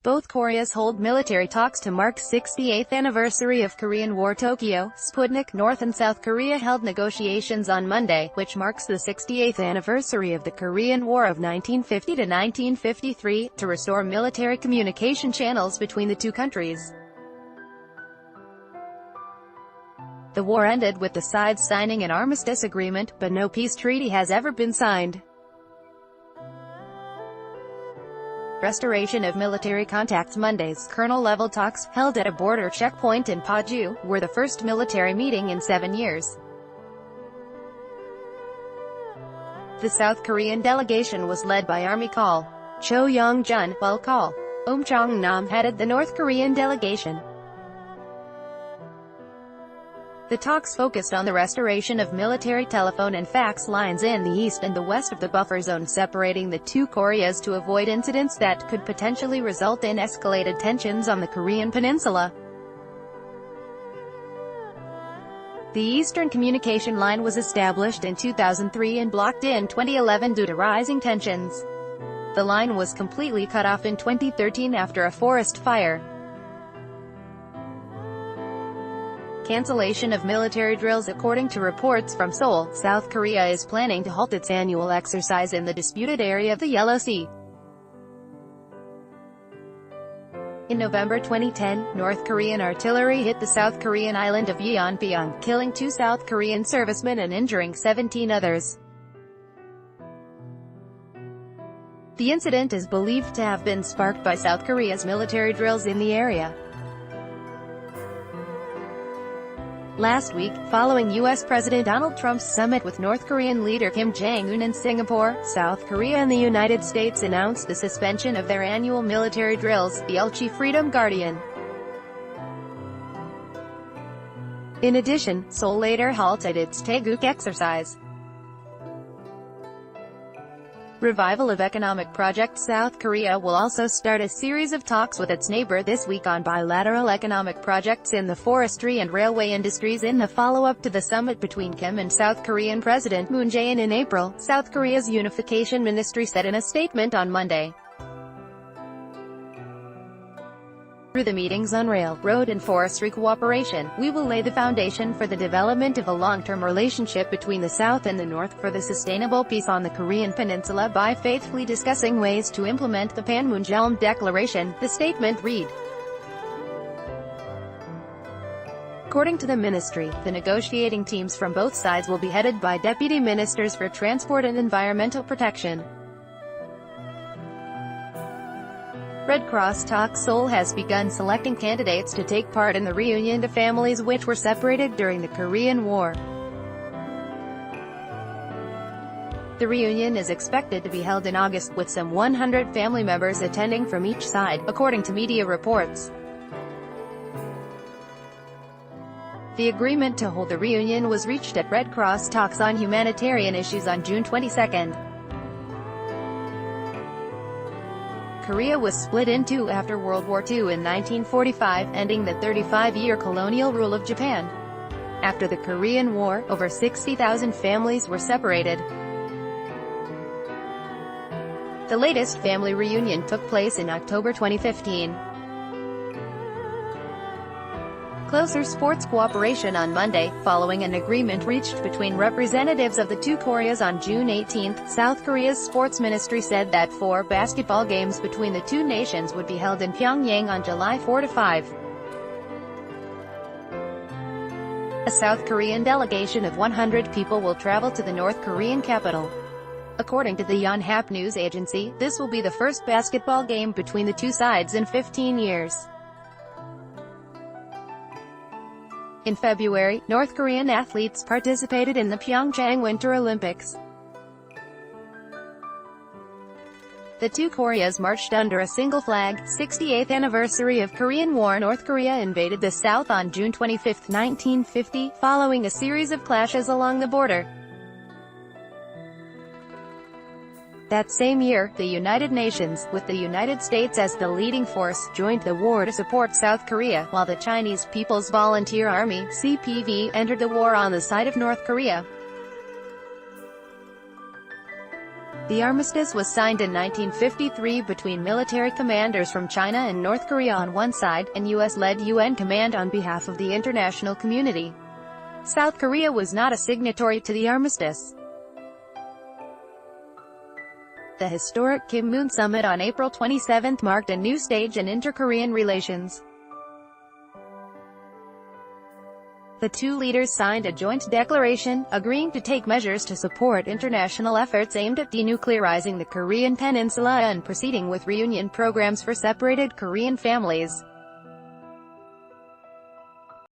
Both Koreas hold military talks to mark 68th anniversary of Korean War. Tokyo, Sputnik. North and South Korea held negotiations on Monday, which marks the 68th anniversary of the Korean War of 1950 to 1953, to restore military communication channels between the two countries. The war ended with the sides signing an armistice agreement, but no peace treaty has ever been signed. Restoration of military contacts. Monday's colonel-level talks, held at a border checkpoint in Paju, were the first military meeting in 7 years. The South Korean delegation was led by Army Col. Cho Young-jun, while Col. Chong-nam headed the North Korean delegation. The talks focused on the restoration of military telephone and fax lines in the east and the west of the buffer zone separating the two Koreas to avoid incidents that could potentially result in escalated tensions on the Korean peninsula. The Eastern Communication Line was established in 2003 and blocked in 2011 due to rising tensions. The line was completely cut off in 2013 after a forest fire. Cancellation of military drills. According to reports from Seoul, South Korea is planning to halt its annual exercise in the disputed area of the Yellow Sea. In November 2010, North Korean artillery hit the South Korean island of Yeonpyeong, killing 2 South Korean servicemen and injuring 17 others. The incident is believed to have been sparked by South Korea's military drills in the area. Last week, following U.S. President Donald Trump's summit with North Korean leader Kim Jong-un in Singapore, South Korea and the United States announced the suspension of their annual military drills, the Ulchi Freedom Guardian. In addition, Seoul later halted its Taeguk exercise. Revival of economic projects. South Korea will also start a series of talks with its neighbor this week on bilateral economic projects in the forestry and railway industries in the follow-up to the summit between Kim and South Korean President Moon Jae-in in April, South Korea's Unification Ministry said in a statement on Monday. Through the meetings on rail, road and forestry cooperation, we will lay the foundation for the development of a long-term relationship between the South and the North for the sustainable peace on the Korean Peninsula by faithfully discussing ways to implement the Panmunjom Declaration, the statement read. According to the ministry, the negotiating teams from both sides will be headed by deputy ministers for transport and environmental protection. Red Cross talks. Seoul has begun selecting candidates to take part in the reunion to families which were separated during the Korean War. The reunion is expected to be held in August, with some 100 family members attending from each side, according to media reports. The agreement to hold the reunion was reached at Red Cross talks on humanitarian issues on June 22. Korea was split in two after World War II in 1945, ending the 35-year colonial rule of Japan. After the Korean War, over 60,000 families were separated. The latest family reunion took place in October 2015. Closer sports cooperation on Monday, following an agreement reached between representatives of the two Koreas on June 18. South Korea's sports ministry said that 4 basketball games between the two nations would be held in Pyongyang on July 4 to 5. A South Korean delegation of 100 people will travel to the North Korean capital. According to the Yonhap news agency, this will be the first basketball game between the two sides in 15 years. In February, North Korean athletes participated in the Pyeongchang Winter Olympics. The two Koreas marched under a single flag. 68th anniversary of Korean War. North Korea invaded the South on June 25, 1950, following a series of clashes along the border. That same year, the United Nations, with the United States as the leading force, joined the war to support South Korea, while the Chinese People's Volunteer Army (CPV) entered the war on the side of North Korea. The armistice was signed in 1953 between military commanders from China and North Korea on one side, and US-led UN command on behalf of the international community. South Korea was not a signatory to the armistice. The historic Kim-Moon summit on April 27 marked a new stage in inter-Korean relations. The two leaders signed a joint declaration, agreeing to take measures to support international efforts aimed at denuclearizing the Korean peninsula and proceeding with reunion programs for separated Korean families.